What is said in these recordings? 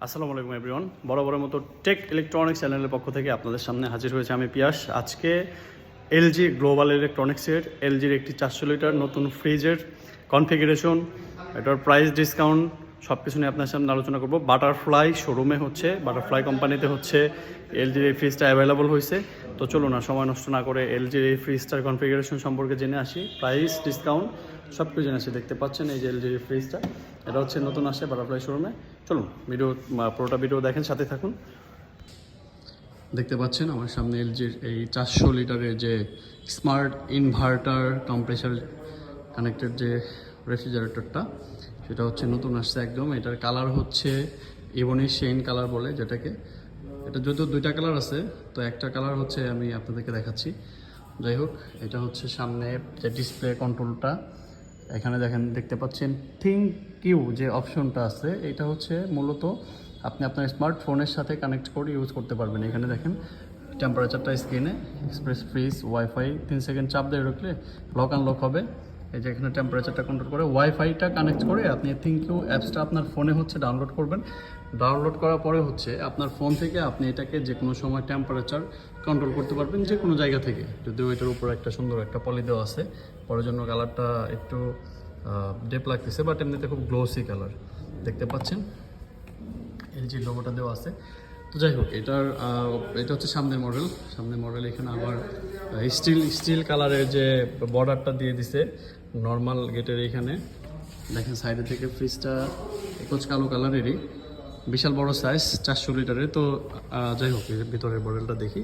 আসসালামু আলাইকুম এভরিওয়ান, বরাবরের মতো টেক ইলেকট্রনিক্স চ্যানেলের পক্ষ থেকে আপনাদের সামনে হাজির হয়েছে আমি পিয়াস। আজকে এলজি গ্লোবাল ইলেকট্রনিক্সের এলজির একটি 400 লিটার নতুন ফ্রিজের কনফিগারেশন, এটার প্রাইস ডিসকাউন্ট সব কিছু নিয়ে আপনার সামনে আলোচনা করব। বাটারফ্লাই শোরুমে হচ্ছে, বাটারফ্লাই কোম্পানিতে হচ্ছে এলজির এই ফ্রিজটা অ্যাভেলেবল হয়েছে। তো চলো না সময় নষ্ট না করে এলজির এই ফ্রিজটার কনফিগারেশন সম্পর্কে জেনে আসি, প্রাইস ডিসকাউন্ট সব কিছু জেনে আসি। দেখতে পাচ্ছেন এই যে এলজির ফ্রিজটা, এটা হচ্ছে নতুন আসে বাটারফ্লাই শোরুমে। চলুন পুরোটা ভিডিও দেখেন, সাথে থাকুন। দেখতে পাচ্ছেন আমার সামনে এলজির এই 400 লিটারের যে স্মার্ট ইনভার্টার কম্প্রেসার কানেক্টেড যে রেফ্রিজারেটরটা, সেটা হচ্ছে নতুন আসছে একদম। এটার কালার হচ্ছে ইবনি শেইন কালার বলে যেটাকে। এটা যদিও দুইটা কালার আছে, তো একটা কালার হচ্ছে আমি আপনাদেরকে দেখাচ্ছি। যাই হোক, এটা হচ্ছে সামনে যে ডিসপ্লে কন্ট্রোলটা, এখানে দেখতে পাচ্ছেন থিঙ্ক কিউ যে অপশনটা আছে, এটা হচ্ছে মূলত আপনি আপনার স্মার্টফোনের সাথে কানেক্ট করে ইউজ করতে পারবেন। এখানে দেখেন টেম্পারেচারটা স্ক্রিনে, এক্সপ্রেস ফ্রিজ, ওয়াইফাই 3 সেকেন্ড চাপ দিয়ে রাখলে লক আনলক হবে। এই যে এখানে টেম্পারেচারটা কন্ট্রোল করে, ওয়াইফাইটা কানেক্ট করে আপনি থিঙ্ক কিউ অ্যাপসটা আপনার ফোনে হচ্ছে ডাউনলোড করবেন। ডাউনলোড করার পরে হচ্ছে আপনার ফোন থেকে আপনি এটাকে যে কোনো সময় টেম্পারেচার কন্ট্রোল করতে পারবেন যে কোনো জায়গা থেকে। যদিও এটার উপর একটা সুন্দর একটা পলি দেওয়া আছে, পরের জন্য কালারটা একটু ডেপ লাগতেছে, বাট এমনিতে খুব গ্লোসি কালার দেখতে পাচ্ছেন। এলজি লোগোটা দেওয়া আছে। তো যাই হোক, এটা হচ্ছে সামনের মডেল। এখানে আবার স্টিল কালারের যে বর্ডারটা দিয়ে দিছে নর্মাল গেটের। এখানে দেখেন সাইডে থেকে ফ্রিজটা একটু কালো কালারেরই, বিশাল বড় সাইজ 400 লিটারের। তো যাই হোক, ভিতরের মডেলটা দেখি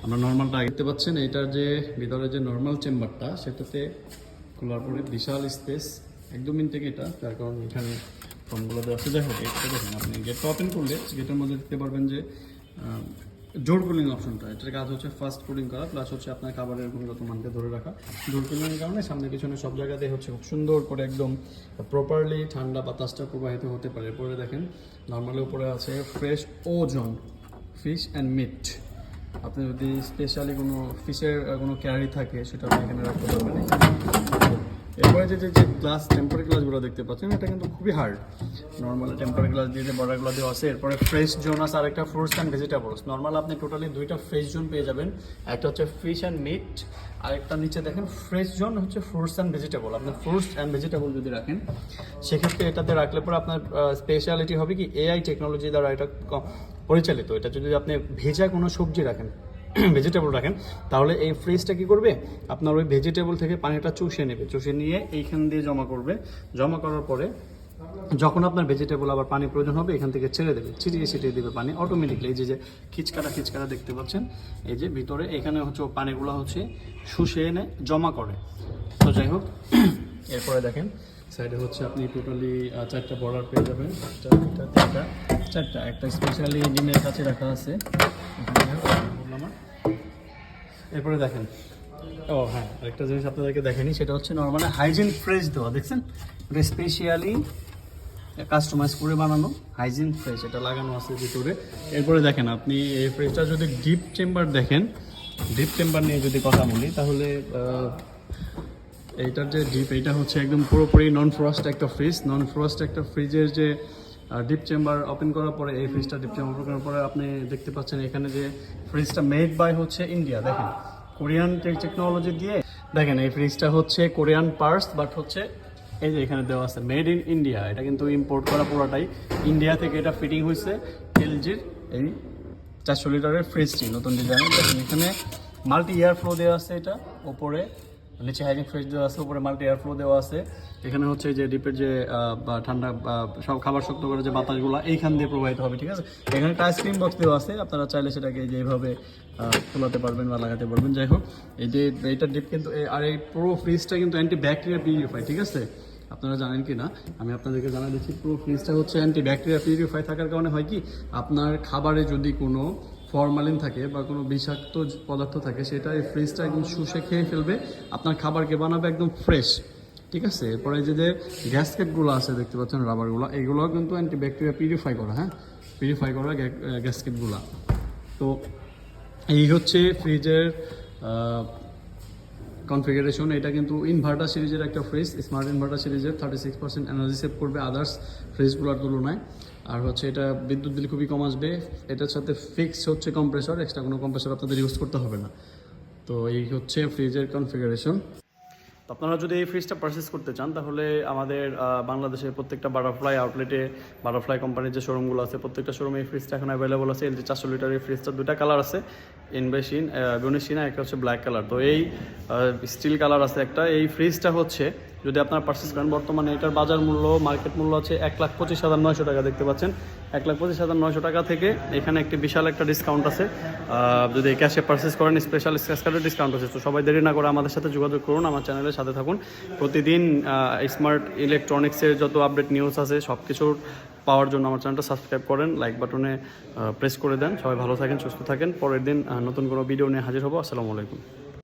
আমরা। নর্মালটা দেখতে পাচ্ছেন, এটার যে ভিতরে যে নর্মাল চেম্বারটা, সেটাতে খোলার পরে বিশাল স্পেস, একদম ইনটেক এটা, তার কারণ এখানে ফোনগুলো দেওয়া আছে। যাই হোক, এটা দেখেন আপনি গেটটা ওপেন করলে গেটের মধ্যে দেখতে পারবেন যে ডোর কুলিং অপশনটা, এটার কাজ হচ্ছে ফাস্ট কুলিং করা, প্লাস হচ্ছে আপনার খাবারের গুণগত মানকে ধরে রাখা। ডোর কুলিংয়ের কারণে সামনে পিছনে সব জায়গাতে হচ্ছে খুব সুন্দর করে একদম প্রপারলি ঠান্ডা বাতাসটা প্রবাহিত হতে পারে। এরপরে দেখেন নর্মালি উপরে আছে ফ্রেশ ওজন ফিশ অ্যান্ড মিট। আপনি যদি স্পেশালি কোনো ফিশের কোনো ক্যারি থাকে, সেটা আপনি এখানে রাখতে পারবেন। এরপরে যে গ্লাস, টেম্পারি গ্লাসগুলো দেখতে পাচ্ছেন, এটা কিন্তু খুবই হার্ড। নর্মাল টেম্পারি গ্লাস দিয়ে যে বর্ডারগুলো দেওয়া আছে। এরপরে ফ্রেশ জোন আছে, আর একটা ফ্রুটস অ্যান্ড ভেজিটেবলস। নর্মাল আপনি টোটালি দুইটা ফ্রেশ জোন পেয়ে যাবেন, একটা হচ্ছে ফিশ অ্যান্ড মিট, আর একটা নিচে দেখেন ফ্রেশ জোন হচ্ছে ফ্রুটস অ্যান্ড ভেজিটেবল। আপনার ফ্রুটস অ্যান্ড ভেজিটেবল যদি রাখেন, সেক্ষেত্রে এটাতে রাখলে পরে আপনার স্পেশালিটি হবে কি এআই টেকনোলজি দ্বারা এটা পরিচালিত। এটা যদি আপনি ভেজা কোনো সবজি রাখেন, ভেজিটেবল রাখেন, তাহলে এই ফ্রিজটা কী করবে, আপনার ওই ভেজিটেবল থেকে পানিটা চুষে নেবে, চুষে নিয়ে এইখান দিয়ে জমা করবে। জমা করার পরে যখন আপনার ভেজিটেবল আবার পানি প্রয়োজন হবে, এখান থেকে ছেড়ে দেবে, ছিটিয়ে দেবে পানি অটোমেটিকলি। এই যে খিচকাটা দেখতে পাচ্ছেন, এই যে ভিতরে এখানে হচ্ছে পানিগুলো হচ্ছে শুষে এনে জমা করে। তো যাই হোক, এরপরে দেখেন সাইডে হচ্ছে আপনি টোটালি 4টা বর্ডার পেয়ে যাবেন, 4টা একটা স্পেশালি ইঞ্জিনের কাছে রাখা আছে। এরপরে দেখেন, ও হ্যাঁ, আরেকটা জিনিস আপনাদেরকে দেখেনি, সেটা হচ্ছে নর্মালি হাইজিন ফ্রেশ দেওয়া, দেখছেন এটা স্পেশালি কাস্টমাইজ করে বানানো হাইজিন ফ্রেশ, এটা লাগানো আছে ভিতরে। এরপরে দেখেন আপনি এই ফ্রিজটা যদি ডিপ চেম্বার দেখেন, ডিপ চেম্বার নিয়ে যদি কথা বলি, তাহলে এইটার যে ডিপ, এইটা হচ্ছে একদম পুরোপুরি নন ফ্রস্ট একটা ফ্রিজ। নন ফ্রস্ট একটা ফ্রিজের যে ডিপ চেম্বার ওপেন করার পরে, এই ফ্রিজটা ডিপ চেম্বার ওপেন করার পরে আপনি দেখতে পাচ্ছেন এখানে যে ফ্রিজটা মেড বাই হচ্ছে ইন্ডিয়া। দেখেন কোরিয়ান টেকনোলজি দিয়ে, দেখেন এই ফ্রিজটা হচ্ছে কোরিয়ান পার্টস, বাট হচ্ছে এই যে এখানে দেওয়া আছে মেড ইন ইন্ডিয়া। এটা কিন্তু ইম্পোর্ট করা পুরোটাই ইন্ডিয়া থেকে। এটা ফিটিং হয়েছে এলজির এই 400 লিটারের ফ্রিজটি, নতুন ডিজাইন। দেখেন এখানে মাল্টি এয়ার ফ্লো দেওয়া আছে, এটা ওপরে নিচে হাইজিন ফ্রিজ দেওয়া আছে, উপরে মাল্টি এয়ার ফ্লো দেওয়া আছে। এখানে হচ্ছে যে ডিপের যে ঠান্ডা সব খাবার শক্ত করে যে বাতাসগুলো এইখান দিয়ে প্রবাহিত হবে, ঠিক আছে। এখানে একটা আইসক্রিম বক্স দেওয়া আছে, আপনারা চাইলে সেটাকে যেভাবে খোলাতে পারবেন বা লাগাতে পারবেন। যাই হোক, এই যে এইটার ডিপ কিন্তু, আর এই পুরো ফ্রিজটা কিন্তু অ্যান্টি ব্যাকটেরিয়া পিউরিফাই, ঠিক আছে। আপনারা জানেন কি না, আমি আপনাদেরকে জানা দিচ্ছি, পুরো ফ্রিজটা হচ্ছে অ্যান্টি ব্যাকটেরিয়া পিউরিফাই থাকার কারণে হয় কি, আপনার খাবারে যদি কোনো ফরমালিন থাকে বা কোনো বিষাক্ত পদার্থ থাকে, সেটা এই ফ্রিজটা একদম শুষে খেয়ে ফেলবে, আপনার খাবারকে বানাবে একদম ফ্রেশ, ঠিক আছে। এরপরে যে গ্যাসকেটগুলো আছে দেখতে পাচ্ছেন, রাবারগুলো, এইগুলো কিন্তু অ্যান্টি ব্যাকটেরিয়া পিউরিফাই করা, হ্যাঁ, পিউরিফাই করা গ্যাসকেটগুলো। তো এই হচ্ছে ফ্রিজের কনফিগারেশন। এটা কিন্তু ইনভার্টার সিরিজের একটা ফ্রিজ, স্মার্ট ইনভার্টার সিরিজের 36% এনার্জি সেভ করবে আদার্স ফ্রিজগুলোর তুলনায়। আর হচ্ছে এটা বিদ্যুৎ বিল খুবই কম আসবে। এটার সাথে ফিক্সড হচ্ছে কম্প্রেসর, এক্সট্রা কোনো কম্প্রেসর আপনাদের ইউজ করতে হবে না। তো এই হচ্ছে ফ্রিজের কনফিগারেশন। তো আপনারা যদি এই ফ্রিজটা পারচেস করতে চান তাহলে আমাদের বাংলাদেশের প্রত্যেকটা বাটারফ্লাই আউটলেটে, বাটারফ্লাই কোম্পানির যে শোরুমগুলো আছে প্রত্যেকটা শোরুমে এই ফ্রিজটা এখন অ্যাভেলেবল আছে। এলজি 400 লিটার এই ফ্রিজটা দুটা কালার আছে, ইনভেশিন বিউনিশিনা, একটা হচ্ছে ব্ল্যাক কালার। তো এই স্টিল কালার আছে একটা। এই ফ্রিজটা হচ্ছে যদি আপনারা পারচেস করেন, বর্তমানে এটার বাজার মূল্য, মার্কেট মূল্য আছে 1,25,900 টাকা। দেখতে পাচ্ছেন 1,25,900 টাকা থেকে এখানে একটি বিশাল একটা ডিসকাউন্ট আছে। যদি ক্যাশে পারচেস করেন স্পেশাল স্ক্র্যাচ কার্ডের ডিসকাউন্ট আছে। তো সবাই দেরি না করে আমাদের সাথে যোগাযোগ করুন, আমার চ্যানেলের সাথে থাকুন। প্রতিদিন স্মার্ট ইলেকট্রনিক্সের যত আপডেট নিউজ আছে সব কিছুর পাওয়ার জন্য আমার চ্যানেলটা সাবস্ক্রাইব করেন, লাইক বাটনে প্রেস করে দেন। সবাই ভালো থাকেন, সুস্থ থাকেন। পরের দিন নতুন কোনো ভিডিও নিয়ে হাজির হবো। আসসালামু আলাইকুম।